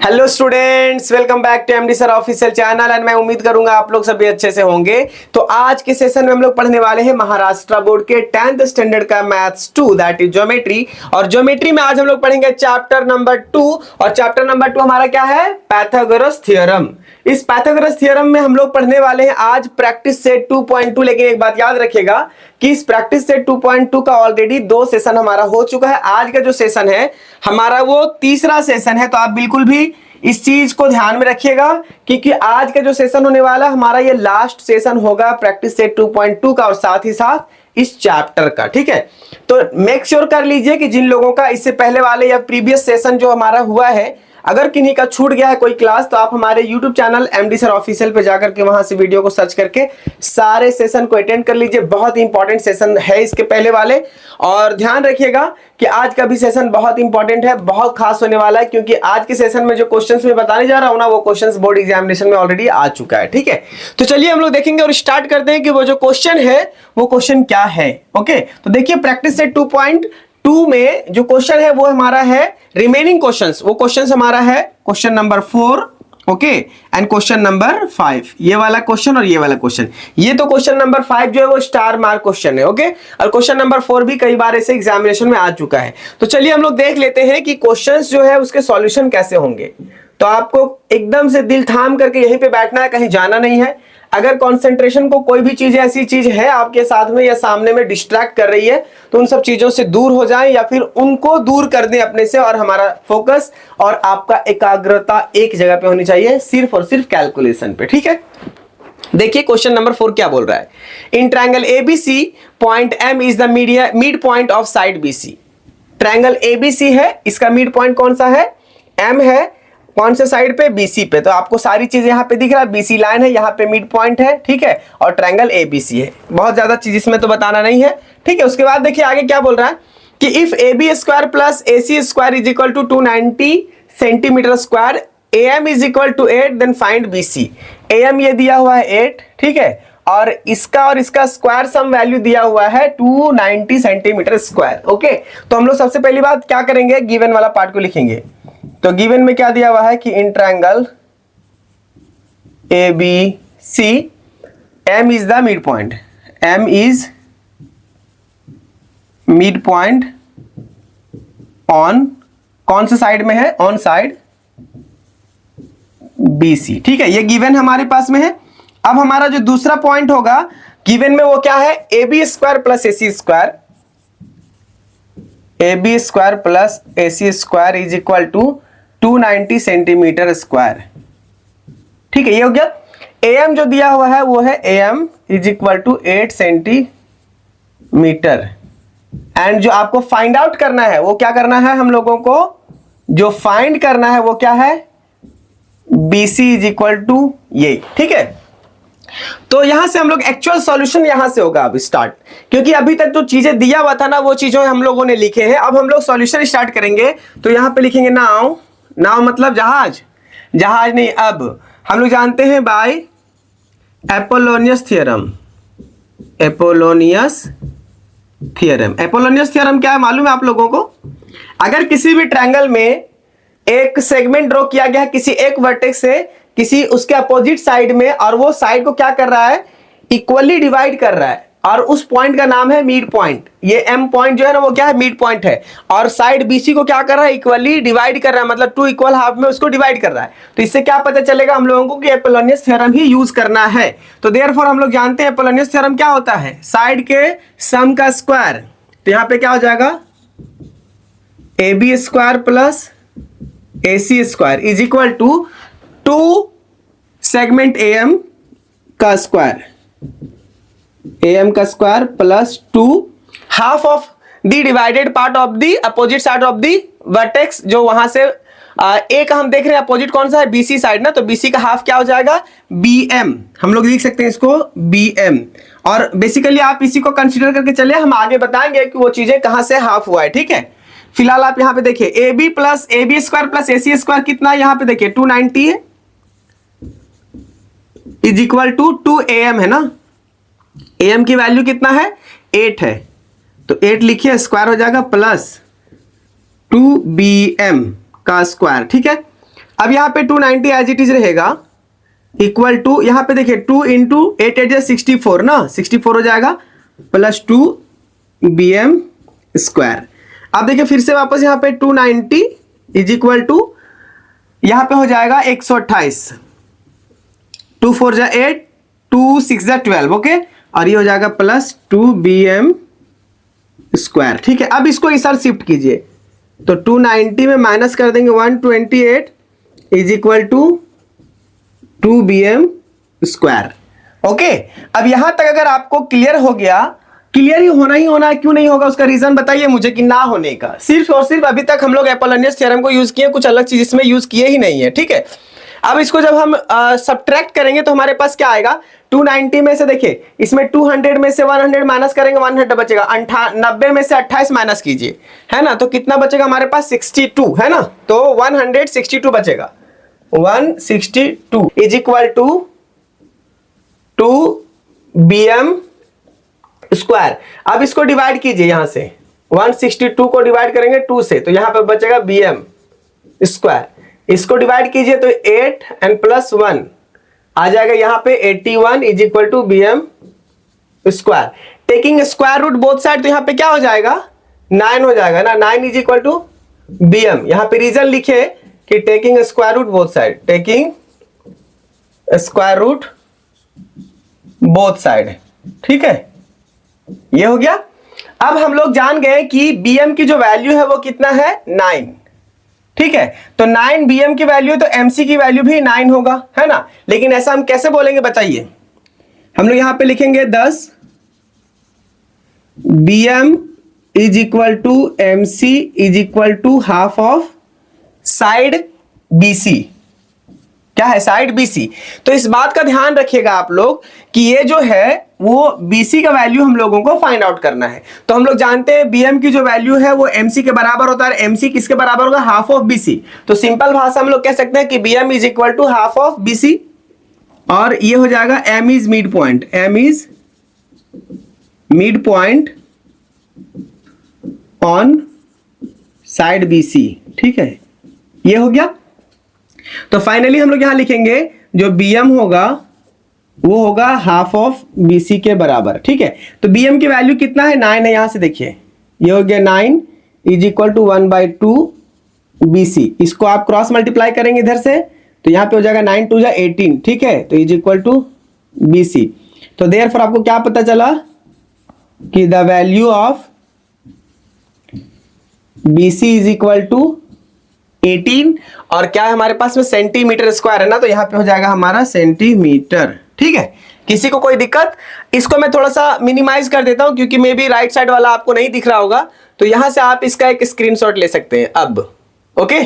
Hello students, welcome back to MD sir official channel and मैं उम्मीद करूंगा आप लोग सभी अच्छे से होंगे। तो आज के सेशन में हम लोग पढ़ने वाले हैं महाराष्ट्र बोर्ड के 10th स्टैंडर्ड का मैथ्स 2 दैट इज ज्योमेट्री। और ज्योमेट्री में आज हम लोग पढ़ेंगे चैप्टर नंबर 2 और चैप्टर नंबर 2 हमारा क्या है? Pythagoras theorem. इस पाइथागोरस थ्योरम में हम लोग पढ़ने वाले हैं आज प्रैक्टिस सेट 2.2। लेकिन एक बात याद रखिएगा कि इस प्रैक्टिस सेट 2.2 का ऑलरेडी 2 सेशन हमारा हो चुका है। आज का जो सेशन है हमारा वो तीसरा सेशन है। तो आप बिल्कुल भी इस चीज को ध्यान में रखिएगा क्योंकि आज का जो सेशन होने वाला है हमारा ये लास्ट सेशन होगा प्रैक्टिस सेट 2.2 का और साथ ही साथ इस चैप्टर का। ठीक है, तो मेक श्योर कर लीजिए कि जिन लोगों का इससे पहले वाले या प्रीवियस सेशन जो हमारा हुआ है, अगर किन्हीं का छूट गया है कोई क्लास, तो आप हमारे YouTube channel MD sir official पे जाकर के वहां से वीडियो को सर्च करके सारे सेशन को अटेंड कर लीजिए। बहुत इंपॉर्टेंट सेशन है इसके पहले वाले। और ध्यान रखिएगा कि आज का भी सेशन बहुत इंपॉर्टेंट है, बहुत खास होने वाला है क्योंकि आज के सेशन में जो क्वेश्चंस मैं बताने जा रहा हूं ना, वो क्वेश्चंस बोर्ड एग्जामिनेशन में ऑलरेडी आ चुका है। ठीक है, तो चलिए हम लोग देखेंगे और स्टार्ट करते हैं कि वो जो क्वेश्चन है वो क्वेश्चन क्या है। ओके, तो देखिए प्रैक्टिस सेट 2.2 में जो क्वेश्चन है वो हमारा है रिमेनिंग क्वेश्चंस। वो क्वेश्चन हमारा है question number 4, okay, and question number 5। ये वाला क्वेश्चन और ये वाला क्वेश्चन। ये तो क्वेश्चन नंबर 5 जो है वो स्टार मार्क क्वेश्चन है, ओके। और क्वेश्चन नंबर 4 भी कई बार ऐसे एग्जामिनेशन में आ चुका है। तो चलिए हम लोग देख लेते हैं कि क्वेश्चंस जो है उसके सॉल्यूशन कैसे होंगे। तो आपको एकदम से दिल थाम करके यहीं पे बैठना है, कहीं जाना नहीं है। अगर कंसंट्रेशन को कोई भी चीज ऐसी चीज है आपके साथ में या सामने में डिस्ट्रैक्ट कर रही है तो उन सब चीजों से दूर हो जाएं या फिर उनको दूर कर दें अपने से, और हमारा फोकस और आपका एकाग्रता एक जगह पे होनी चाहिए, सिर्फ और सिर्फ कैलकुलेशन पे। ठीक है, देखिए क्वेश्चन नंबर 4 क्या बोल रहा है। In triangle ABC point M is the mid point of side BC. Triangle ABC है, इसका मिड पॉइंट कौन सा है? एम है। कौन से साइड पे? बीसी पे। तो आपको सारी चीजें यहाँ पे दिख रहा है, बीसी लाइन है, यहाँ पे मिड पॉइंट है, ठीक है, और ट्रायंगल एबीसी है। बहुत ज्यादा चीज इसमें तो बताना नहीं है, ठीक है। उसके बाद देखिए आगे क्या बोल रहा है कि if A B square plus A C square is equal to 290 centimetre square, A M is equal to 8, then find B C. A M ये दिया हुआ है 8, ठीक है, और इसका स्क्वायर सम वैल्यू दिया हुआ है 290 सेंटीमीटर स्क्वायर। ओके, तो हम लोग सबसे पहली बात क्या करेंगे, गिवन वाला पार्ट को लिखेंगे। तो गिवन में क्या दिया हुआ है कि in triangle A B C M is the mid point. M is mid point on कौन से साइड में है? On side B C. ठीक है, ये गिवन हमारे पास में है। अब हमारा जो दूसरा पॉइंट होगा गिवन में वो क्या है? A B square plus A C square. A B square plus A C square is equal to 290 centimetre square. ठीक है, ये हो गया। एम जो दिया हुआ है वो है M is equal to 8 centimetre. And जो आपको फाइंड आउट करना है वो क्या करना है? हम लोगों को जो फाइंड करना है वो क्या है? बीसी इज इक्वल टू ये। ठीक है, तो यहां से हम लोग एक्चुअल सॉल्यूशन यहां से होगा अब स्टार्ट, क्योंकि अभी तक जो चीजें दिया हुआ था ना वो चीजें हम लोगों ने लिखे हैं। अब हम लोग सॉल्यूशन स्टार्ट करेंगे। तो यहां पे लिखेंगे नाउ। नाउ मतलब जहाज, जहाज नहीं। अब हम लोग जानते हैं बाय एपोलोनियस थ्योरम। एपोलोनियस थ्योरम, एपोलोनियस थ्योरम क्या है मालूम है आप लोगों को? अगर किसी भी ट्रायंगल में एक सेगमेंट ड्रॉ किया गया है किसी एक वर्टेक्स से किसी उसके अपोजिट साइड में, और वो साइड को क्या कर रहा है? इक्वली डिवाइड कर रहा है, और उस पॉइंट का नाम है मिड पॉइंट। ये एम पॉइंट जो है ना वो क्या है? मिड पॉइंट है। और साइड बीसी को क्या कर रहा है? इक्वली डिवाइड कर रहा है, मतलब 2 इक्वल हाफ में उसको डिवाइड कर रहा है। तो इससे क्या पता चलेगा हम लोगों को कि एपोलोनियस थ्योरम ही यूज करना है। तो देयरफॉर हम लोग जानते हैं एपोलोनियस थ्योरम क्या होता है? साइड के सम का स्क्वायर। तो यहां पे क्या हो जाएगा? A B square plus A C square is equal to 2 segment A M का स्क्वायर, ए एम का square plus 2 half of the divided part of the opposite side of the vertex. जो वहां से ए का हम देख रहे हैं अपोजिट कौन सा है? बीसी साइड ना, तो बीसी का हाफ क्या हो जाएगा? B M. हम लोग लिख सकते हैं इसको बी एम। और बेसिकली आप इसी को कंसिडर करके चलिए, हम आगे बताएंगे कि वो चीजें कहां से हाफ हुआ है। ठीक है, फिलहाल आप यहां पे देखिए A B square plus A C square कितना है? यहां पे देखिए 290 है इज इक्वल टू 2 AM है ना। AM की वैल्यू कितना है? 8 है, तो 8 लिखिए, स्क्वायर हो जाएगा प्लस 2BM का स्क्वायर। ठीक है, अब यहाँ पे 290 एज इट इज रहेगा, इक्वल टू यहाँ पे देखिए 2 इंटू 8 8 64 ना, 64 हो जाएगा प्लस 2 BM स्क्वायर। अब देखिए फिर से वापस यहाँ पे 290 इज इक्वल टू यहाँ पे हो जाएगा 128, 2 4 जा 8, 2 6 जा 12, ओके, और ये हो जाएगा प्लस 2 BM स्क्वायर। ठीक है, अब इसको इस साइड शिफ्ट कीजिए, तो 290 में माइनस कर देंगे 128 is equal to 2 BM square. Okay, अब यहां तक अगर आपको क्लियर हो गया, क्लियर ही होना है, क्यों नहीं होगा उसका रीजन बताइए मुझे कि ना होने का। सिर्फ और सिर्फ अभी तक हम लोग अपोलोनियस थ्योरम को यूज किए, कुछ अलग चीज इसमें यूज किए ही नहीं है। ठीक है, अब इसको जब हम सब्ट्रैक्ट करेंगे तो हमारे पास क्या आएगा, 290 में से देखिए इसमें 200 में से 100 माइनस करेंगे, 100 बचेगा, 90 में से 28 माइनस कीजिए, है ना, तो कितना बचेगा हमारे पास 62, है ना, तो 162 बचेगा, 162 is equal to 2 BM square. अब इसको डिवाइड कीजिए, यहां से 162 को डिवाइड करेंगे 2 से, तो यहां पे बचेगा BM स्क्वायर। इसको डिवाइड कीजिए तो 8 एंड प्लस 1 आ जाएगा यहाँ पे 81 is equal to BM square. Taking square root both side, तो यहाँ पे क्या हो जाएगा 9 हो जाएगा ना, 9 इज इक्वल टू BM। यहाँ पे रीजन लिखे कि taking square root both side, taking square root both side. ठीक है, ये हो गया। अब हम लोग जान गए कि BM की जो वैल्यू है वो कितना है 9। ठीक है, तो 9 BM की वैल्यू, तो MC की वैल्यू भी 9 होगा, है ना, लेकिन ऐसा हम कैसे बोलेंगे बताइए। हम लोग यहां पे लिखेंगे 10 BM is equal to MC is equal to half of side BC। क्या है, साइड BC। तो इस बात का ध्यान रखिएगा आप लोग कि ये जो है वो BC का वैल्यू हम लोगों को फाइंड आउट करना है। तो हम लोग जानते हैं BM की जो वैल्यू है वो MC के बराबर होता है, MC किसके बराबर होगा, हाफ ऑफ BC। तो सिंपल भाषा हम लोग कह सकते हैं कि BM is equal to half of BC, और ये हो जाएगा M is mid point, M is mid point on side BC। ठीक है, ये हो गया। तो फाइनली हम लोग यहां लिखेंगे जो BM होगा वो होगा हाफ ऑफ BC के बराबर। ठीक है, तो BM की वैल्यू कितना है 9 है, यहां से देखिए ये हो गया 9 इज इक्वल टू 1/2 BC। इसको आप क्रॉस मल्टीप्लाई करेंगे इधर से, तो यहां पे हो जाएगा 9 2 जा 18। ठीक है, तो इज इक्वल टू BC। तो देयरफॉर आपको क्या पता चला कि the value of BC is equal to 18, और क्या है हमारे पास में सेंटीमीटर स्क्वायर है ना, तो यहां पे हो जाएगा हमारा सेंटीमीटर। ठीक है, किसी को कोई दिक्कत, इसको मैं थोड़ा सा मिनिमाइज कर देता हूं क्योंकि मे बी राइट साइड वाला आपको नहीं दिख रहा होगा, तो यहां से आप इसका एक स्क्रीनशॉट ले सकते हैं अब। ओके,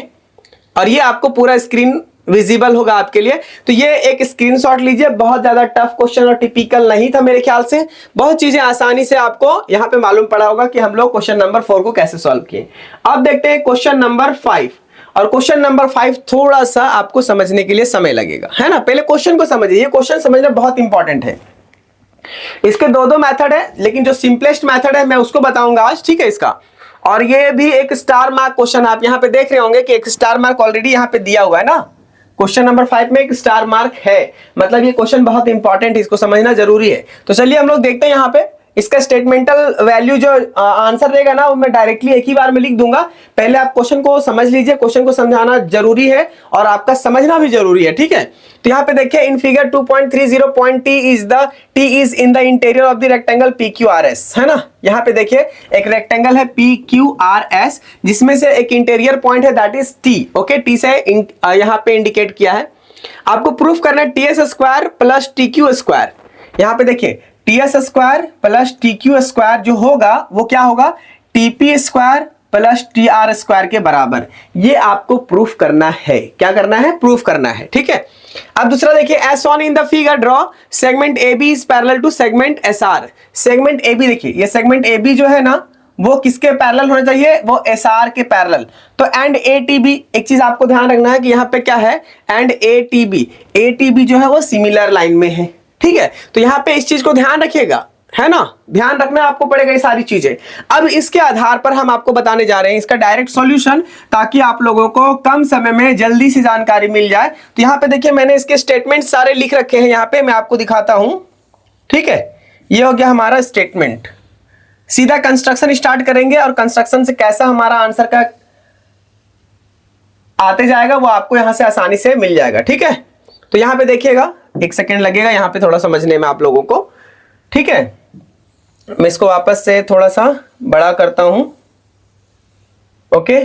और ये आपको पूरा स्क्रीन विजिबल होगा आपके लिए, तो ये एक स्क्रीनशॉट लीजिए। बहुत ज्यादा टफ क्वेश्चन और टिपिकल नहीं था मेरे ख्याल से, बहुत चीजें आसानी से आपको यहां पे मालूम पड़ा होगा कि हम लोग क्वेश्चन नंबर 4 को कैसे सॉल्व किए। अब देखते हैं क्वेश्चन नंबर 5, और क्वेश्चन नंबर 5 थोड़ा सा आपको समझने के लिए समय लगेगा, है ना। पहले क्वेश्चन को समझिए, ये क्वेश्चन समझना बहुत इंपॉर्टेंट है। इसके दो मेथड है, लेकिन जो सिंपलेस्ट मेथड है मैं उसको बताऊंगा आज। ठीक है, इसका, और ये भी एक स्टार मार्क क्वेश्चन आप यहां पे देख रहे होंगे कि एक स्टार मार्क ऑलरेडी यहां पे दिया हुआ है ना। क्वेश्चन नंबर 5 में एक स्टार मार्क है, मतलब ये क्वेश्चन बहुत इंपॉर्टेंट है, इसको समझना जरूरी है। तो चलिए हम लोग देखते हैं यहाँ पे इसका स्टेटमेंटल वैल्यू जो आंसर रहेगा ना वो मैं डायरेक्टली एक ही बार में लिख दूंगा। पहले आप क्वेश्चन को समझ लीजिए, क्वेश्चन को समझाना जरूरी है और आपका समझना भी जरूरी है। ठीक है, तो यहाँ पे देखिए in figure 2.30 point T is in the interior of the rectangle PQRS, है ना। यहाँ पे देखिए एक रेक्टेंगल है PQRS जिसमें से एक इंटीरियर पॉइंट है that is T। Okay, T से यहाँ पे इंडिकेट किया है। आपको प्रूफ करना है TS square plus TQ square. यहाँ पे देखिए TS square plus TQ square जो होगा वो क्या होगा, TP square plus TR square के बराबर। ये आपको प्रूफ करना है। क्या करना है, प्रूफ करना है। ठीक है, अब दूसरा देखिए as on in the figure draw segment AB is parallel to segment SR। सेगमेंट AB देखिए, ये सेगमेंट AB जो है ना वो किसके पैरेलल होना चाहिए, वो SR के पैरेलल। तो एंड ATB, एक चीज आपको ध्यान रखना है कि यहाँ पे क्या है, एंड ATB जो है वो सिमिलर लाइन में है। ठीक है, तो यहाँ पे इस चीज को ध्यान रखिएगा, है ना, ध्यान रखना आपको पड़ेगा ये सारी चीजें। अब इसके आधार पर हम आपको बताने जा रहे हैं इसका डायरेक्ट सॉल्यूशन, ताकि आप लोगों को कम समय में जल्दी से जानकारी मिल जाए। तो यहां पे देखिए मैंने इसके स्टेटमेंट सारे लिख रखे हैं, यहां पे मैं आपको दिखाता हूं। ठीक है, ये हो गया हमारा स्टेटमेंट। सीधा कंस्ट्रक्शन स्टार्ट करेंगे और कंस्ट्रक्शन से कैसा हमारा आंसर का आते जाएगा वो आपको यहां से आसानी से मिल जाएगा। ठीक है, तो यहां पे देखिएगा, एक सेकेंड लगेगा यहां पे थोड़ा समझने में आप लोगों को। ठीक है, मैं इसको वापस से थोड़ा सा बड़ा करता हूं। ओके,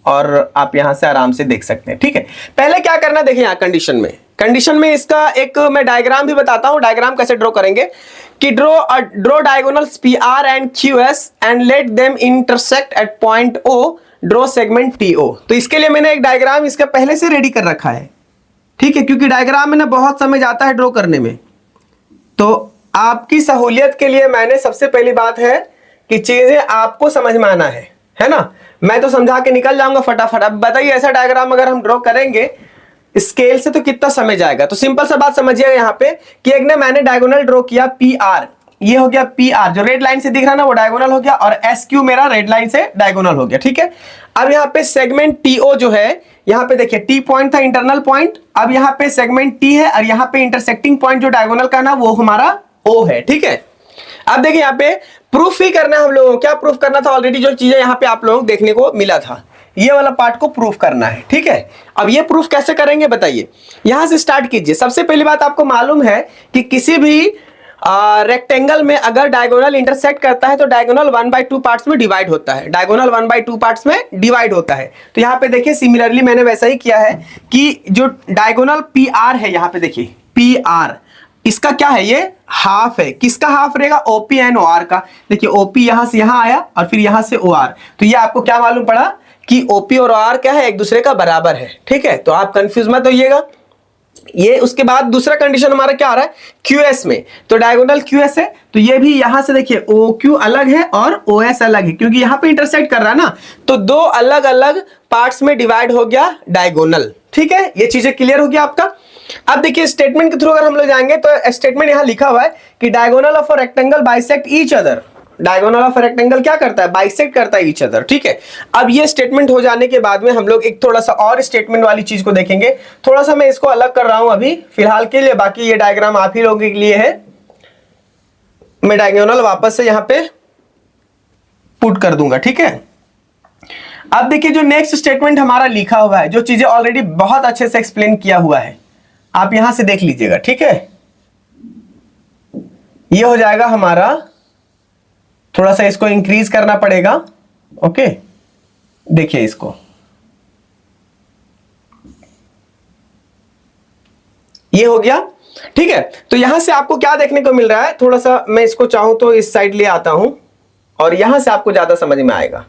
और आप यहां से आराम से देख सकते हैं। ठीक है, पहले क्या करना देखिए, यहां कंडीशन में इसका एक मैं डायग्राम भी बताता हूं। डायग्राम कैसे ड्रॉ करेंगे कि draw diagonals P R and Q S and let them intersect at point O, draw segment T O. तो इसके लिए मैंने एक डायग्राम इसका पहले से रेडी कर रखा है। ठीक है, क्योंकि डायग्राम में ना बहुत समय जाता है ड्रॉ करने में, तो आपकी सहूलियत के लिए मैंने सबसे पहली बात है कि चीजें आपको समझ में आना है ना। मैं तो समझा के निकल जाऊंगा फटाफट। अब बताइए ऐसा डायग्राम अगर हम ड्रॉ करेंगे स्केल से तो कितना समय जाएगा। तो सिंपल सा बात समझिएगा यहाँ पे कि एक ने मैंने डायगोनल ड्रॉ किया पी आर, ये हो गया पी आर, जो रेड लाइन से दिख रहा है ना वो डायगोनल हो गया, और एस क्यू मेरा रेड लाइन से डायगोनल हो गया। ठीक है, अब यहाँ पे सेगमेंट टी ओ जो है, यहाँ पे देखिए टी पॉइंट था इंटरनल पॉइंट, अब यहाँ पे सेगमेंट टी है और यहाँ पे इंटरसेक्टिंग पॉइंट जो डायगोनल का ना वो हमारा ओ है। ठीक है, अब देखिए यहाँ पे प्रूफ ही करना है हम लोगों को। क्या प्रूफ करना था, ऑलरेडी जो चीजें यहाँ पे आप लोगों को देखने को मिला था, ये वाला पार्ट को प्रूफ करना है। ठीक है, अब ये प्रूफ कैसे करेंगे बताइए, यहां से स्टार्ट कीजिए। सबसे पहली बात आपको मालूम है कि किसी भी रेक्टेंगल में अगर डायगोनल इंटरसेक्ट करता है तो डायगोनल 1/2 पार्ट्स में डिवाइड होता है, डायगोनल 1/2 पार्ट्स में डिवाइड होता है। तो यहाँ पे देखिए सिमिलरली मैंने वैसा ही किया है कि जो डायगोनल पी आर है, यहाँ पे देखिए पी आर, इसका क्या है, ये हाफ है। किसका हाफ रहेगा, ओपी एंड ओ आर का। देखिए ओपी यहां से यहां आया और फिर यहां से ओ आर, तो ये आपको क्या मालूम पड़ा कि ओपी और ओ आर क्या है, एक दूसरे का बराबर है। ठीक है, तो आप कंफ्यूज मत होइएगा। ये उसके बाद दूसरा कंडीशन हमारा क्या आ रहा है, क्यूएस में, तो डायगोनल क्यूएस है, तो ये भी यहां से देखिए ओ क्यू अलग है और ओ एस अलग है, क्योंकि यहां पे इंटरसेक्ट कर रहा है ना, तो दो अलग अलग पार्ट्स में डिवाइड हो गया डायगोनल। ठीक है, ये चीजें क्लियर हो गया आपका। अब देखिए स्टेटमेंट के थ्रू अगर हम लोग जाएंगे तो स्टेटमेंट यहां लिखा हुआ है कि diagonal of a rectangle bisect each other. Diagonal of rectangle क्या करता है, बाइसेक्ट करता है ईच अदर। ठीक है, अब ये स्टेटमेंट हो जाने के बाद में हम लोग एक थोड़ा सा और स्टेटमेंट वाली चीज को देखेंगे। थोड़ा सा मैं इसको अलग कर रहा हूं अभी फिलहाल के लिए, बाकी ये डायग्राम आप ही लोगों के लिए है। मैं डायगोनल वापस से यहां पे पुट कर दूंगा। ठीक है, अब देखिए जो नेक्स्ट स्टेटमेंट हमारा लिखा हुआ है, जो चीजें ऑलरेडी बहुत अच्छे से एक्सप्लेन किया हुआ है, आप यहां से देख लीजिएगा। ठीक है, ये हो जाएगा हमारा, थोड़ा सा इसको इंक्रीज करना पड़ेगा। ओके, देखिए इसको, ये हो गया। ठीक है, तो यहां से आपको क्या देखने को मिल रहा है, थोड़ा सा मैं इसको चाहूं तो इस साइड ले आता हूं और यहां से आपको ज्यादा समझ में आएगा।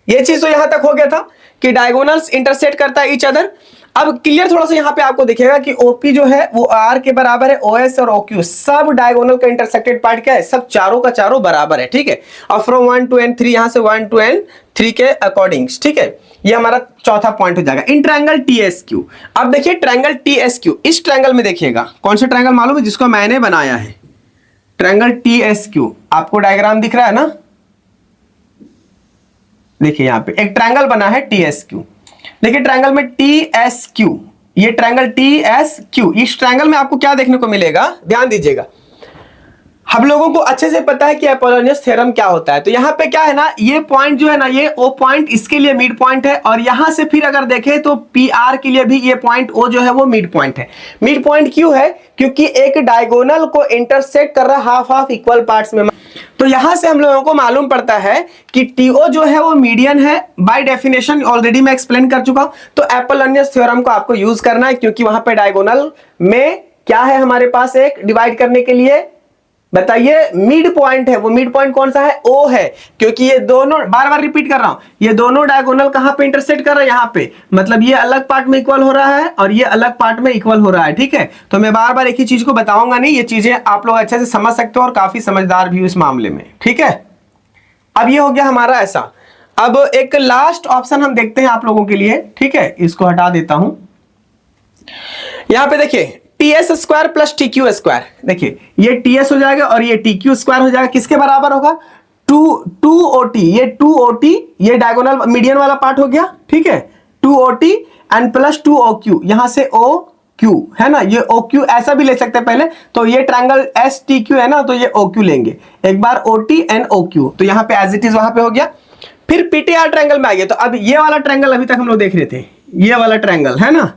ये चीज तो यहां तक हो गया था कि डायगोनल्स इंटरसेक्ट करता है ईच अदर। अब क्लियर थोड़ा सा यहां पे आपको दिखेगा कि ओपी जो है वो आर के बराबर है, ओएस और ओक्यू सब डायगोनल का इंटरसेक्टेड पार्ट क्या है, सब चारों का चारों बराबर है। ठीक है, और फ्रॉम 1 to n 3, यहां से 1 to n 3 के अकॉर्डिंग। ठीक है, ये हमारा चौथा पॉइंट हो जाएगा इन ट्रायंगल टीएसक्यू। अब देखिए ट्रायंगल टीएसक्यू, इस ट्रायंगल में देखिएगा कौन सा ट्रायंगल मालूम है, जिसको मैंने बनाया है, ट्रायंगल टीएसक्यू। आपको डायग्राम दिख रहा है ना, देखिए यहां पे एक ट्रायंगल बना है टीएसक्यू। देखिए ट्रायंगल में टीएसक्यू, ये ट्रायंगल टीएसक्यू, इस ट्रायंगल में आपको क्या देखने को मिलेगा, ध्यान दीजिएगा। हम लोगों को अच्छे से पता है कि अपोलोनियस थ्योरम क्या होता है। तो यहां पे क्या है ना, ये पॉइंट जो है ना, ये ओ पॉइंट इसके लिए मिड पॉइंट है, और यहां से फिर अगर देखें तो पी आर के लिए भी ये पॉइंट ओ जो है वो मिड पॉइंट है। मिड पॉइंट क्यों है, क्योंकि एक डायगोनल को इंटरसेक्ट कर रहा है हाफ हाफ इक्वल पार्ट्स में। तो यहां से हम लोगों को मालूम पड़ता है कि टीओ जो है वो मीडियन है, बाय डेफिनेशन ऑलरेडी मैं एक्सप्लेन कर चुका हूं। तो अपोलोनियस थ्योरम को आपको यूज करना है, क्योंकि वहां पे डायगोनल में क्या है हमारे पास, एक डिवाइड करने के लिए बताइए मिड पॉइंट है। वो मिड पॉइंट कौन सा है, ओ है, क्योंकि ये दोनों, बार बार रिपीट कर रहा हूं, ये दोनों डायगोनल कहां पे इंटरसेक्ट कर रहा है, यहां पे, मतलब ये अलग पार्ट में इक्वल हो रहा है और ये अलग पार्ट में इक्वल हो रहा है। ठीक है, तो मैं बार बार एक ही चीज को बताऊंगा नहीं, ये चीजें आप लोग अच्छे से समझ सकते हो और काफी समझदार भी हो इस मामले में। ठीक है, अब ये हो गया हमारा ऐसा। अब एक लास्ट ऑप्शन हम देखते हैं आप लोगों के लिए। ठीक है, इसको हटा देता हूं। यहां पे देखिए TS square plus T Q square, देखिए ये टीएस हो जाएगा और ये टी क्यू स्क्वायर हो जाएगा, किसके बराबर होगा, टू ओटी, ये टू ओटी, ये डायगोनल मीडियन वाला पार्ट हो गया, ठीक है, two OT and plus two O Q, यहां से ओ क्यू है ना, ये ओ क्यू ऐसा भी ले सकते हैं पहले, तो ये ट्रायंगल एस टी क्यू है ना, तो ये ओ क्यू लेंगे एक बार, O T and O Q, तो यहां पे एज इट इज वहां पे हो गया। फिर पीटीआर ट्रायंगल में आ गया, तो अब ये वाला ट्रायंगल अभी तक हम लोग देख रहे थे, ये वाला ट्रायंगल है ना,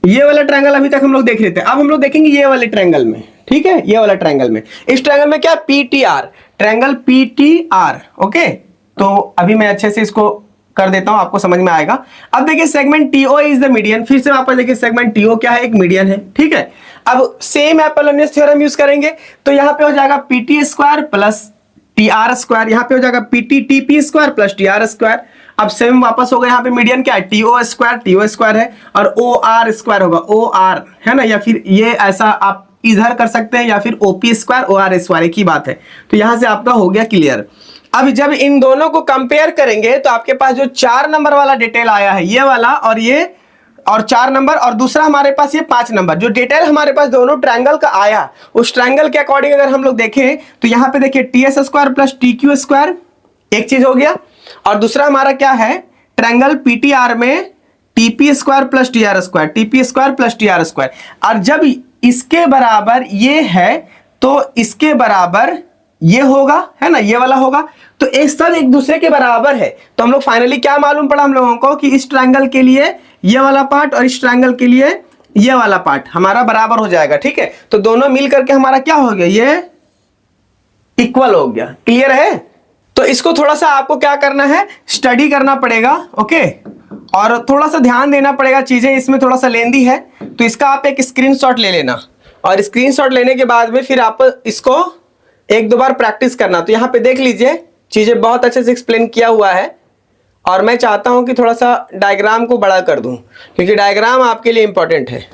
ये वाला ट्रायंगल अभी तक हम लोग देख रहे थे, अब हम लोग देखेंगे ये वाले ट्रायंगल में, ठीक है, ये वाला ट्रायंगल में, इस ट्रायंगल में क्या, पीटीआर, ट्रायंगल पीटीआर, ओके। तो अभी मैं अच्छे से इसको कर देता हूं, आपको समझ में आएगा। अब देखिए segment TO is the median, फिर से वापस देखिए सेगमेंट टीओ क्या है, एक मीडियन है, ठीक है। अब सेम एपोलोनियस थ्योरम यूज करेंगे, तो यहां पे हो जाएगा PT square plus TR square, यहां पे हो जाएगा PT TP square plus TR square. अब सेम वापस होगा, यहाँ पे मीडियन क्या है, टीओ स्क्वायर है, और ओ आर स्क्वायर होगा, ओ आर है ना, या फिर ये ऐसा आप इधर कर सकते हैं, या फिर OP square O R square, एक ही बात है। तो यहां से आपका हो गया क्लियर। अब जब इन दोनों को कंपेयर करेंगे तो आपके पास जो 4 नंबर वाला डिटेल आया है, ये वाला और ये, और 4 नंबर, और दूसरा हमारे पास ये 5 नंबर, जो डिटेल हमारे पास दोनों ट्रायंगल का आया, उस ट्रायंगल के अकॉर्डिंग अगर हम लोग देखें तो यहाँ पे देखिए T S square plus T Q square एक चीज हो गया, और दूसरा हमारा क्या है, ट्रायंगल पीटीआर में TP square plus TR square, TP square plus TR square. और जब इसके बराबर ये है तो इसके बराबर ये होगा, है ना, ये वाला होगा, तो ये सब एक दूसरे के बराबर है। तो हम लोग फाइनली क्या मालूम पड़ा हम लोगों को कि इस ट्रायंगल के लिए ये वाला पार्ट और इस ट्रायंगल के लिए ये वाला पार्ट हमारा बराबर हो जाएगा, ठीक है। तो दोनों मिल करके हमारा क्या हो गया, ये इक्वल हो गया, क्लियर है। तो इसको थोड़ा सा आपको क्या करना है, स्टडी करना पड़ेगा, ओके, और थोड़ा सा ध्यान देना पड़ेगा, चीजें इसमें थोड़ा सा लेंदी है, तो इसका आप एक स्क्रीनशॉट ले लेना, और स्क्रीनशॉट लेने के बाद में फिर आप इसको एक दो बार प्रैक्टिस करना। तो यहाँ पे देख लीजिए चीजें बहुत अच्छे से एक्सप्लेन किया हुआ है, और मैं चाहता हूं कि थोड़ा सा डायग्राम को बड़ा कर दूं, क्योंकि डायग्राम आपके लिए इंपॉर्टेंट है।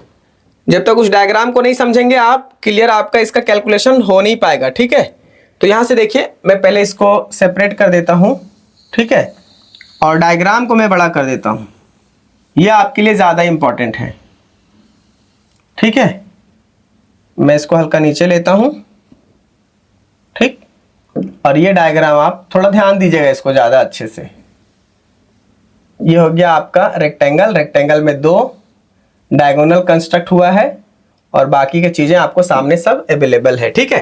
जब तक उस डायग्राम को नहीं समझेंगे आप क्लियर, आपका इसका कैलकुलेशन हो नहीं पाएगा, ठीक है। तो यहां से देखिए मैं पहले इसको सेपरेट कर देता हूं, ठीक है, और डायग्राम को मैं बड़ा कर देता हूं, यह आपके लिए ज्यादा इंपॉर्टेंट है, ठीक है। मैं इसको हल्का नीचे लेता हूं, ठीक, और ये डायग्राम आप थोड़ा ध्यान दीजिएगा इसको ज्यादा अच्छे से। ये हो गया आपका रेक्टेंगल, रेक्टेंगल में 2 डायगोनल कंस्ट्रक्ट हुआ है, और बाकी की चीजें आपको सामने सब अवेलेबल है, ठीक है।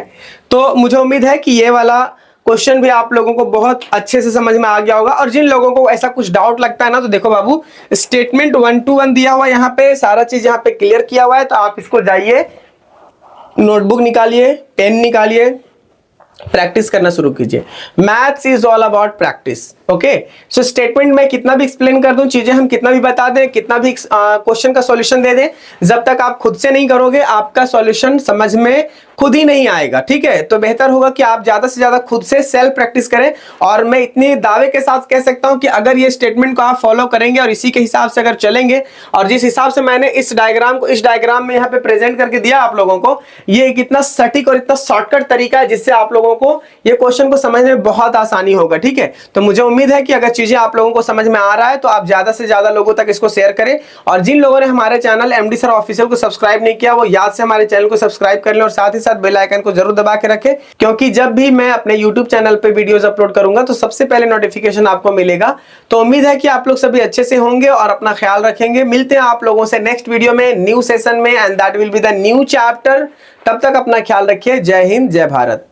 तो मुझे उम्मीद है कि ये वाला क्वेश्चन भी आप लोगों को बहुत अच्छे से समझ में आ गया होगा। और जिन लोगों को ऐसा कुछ डाउट लगता है ना, तो देखो बाबू, स्टेटमेंट 1 to 1 दिया हुआ है, यहाँ पे सारा चीज यहाँ पे क्लियर किया हुआ है। तो आप इसको जाइए, नोटबुक निकालिए, पेन निकालिए, प्रैक्टिस करना शुरू कीजिए। Maths is all about practice, okay. So statement में कितना भी एक्सप्लेन कर दूं, चीजें हम कितना भी बता दें, कितना भी क्वेश्चन का सॉल्यूशन दे दें, जब तक आप खुद से नहीं करोगे आपका सॉल्यूशन समझ में खुद ही नहीं आएगा, ठीक है। तो बेहतर होगा कि आप ज्यादा से ज्यादा खुद से सेल्फ प्रैक्टिस करें। और मैं इतने दावे के साथ कह सकता हूं कि अगर ये स्टेटमेंट को आप फॉलो करेंगे और इसी के हिसाब से अगर चलेंगे, और जिस हिसाब से मैंने इस डायग्राम को इस डायग्राम में यहाँ पे प्रेजेंट करके दिया आप लोगों को, ये कितना सटीक और इतना शॉर्टकट तरीका है जिससे आप लोगों को ये क्वेश्चन को समझने में बहुत आसानी होगा, ठीक है। तो मुझे उम्मीद है कि अगर चीजें आप लोगों को समझ में आ रहा है तो आप ज्यादा से ज्यादा लोगों तक इसको शेयर करें। और जिन लोगों ने हमारे चैनल एमडी सर ऑफिशियल को सब्सक्राइब नहीं किया, वो याद से हमारे चैनल को सब्सक्राइब कर लें, और साथ ही साथ बेल आइकन को जरूर दबा के रखें, क्योंकि जब भी मैं अपने यूट्यूब चैनल पे वीडियोस अपलोड करूंगा तो सबसे पहले नोटिफिकेशन आपको मिलेगा। तो उम्मीद है कि आप लोग सभी अच्छे से होंगे और अपना ख्याल रखेंगे। मिलते हैं आप लोगों से नेक्स्ट वीडियो में, न्यू सेशन में, and that will be the new chapter. तब तक अपना ख्याल रखिए। जय हिंद, जय भारत।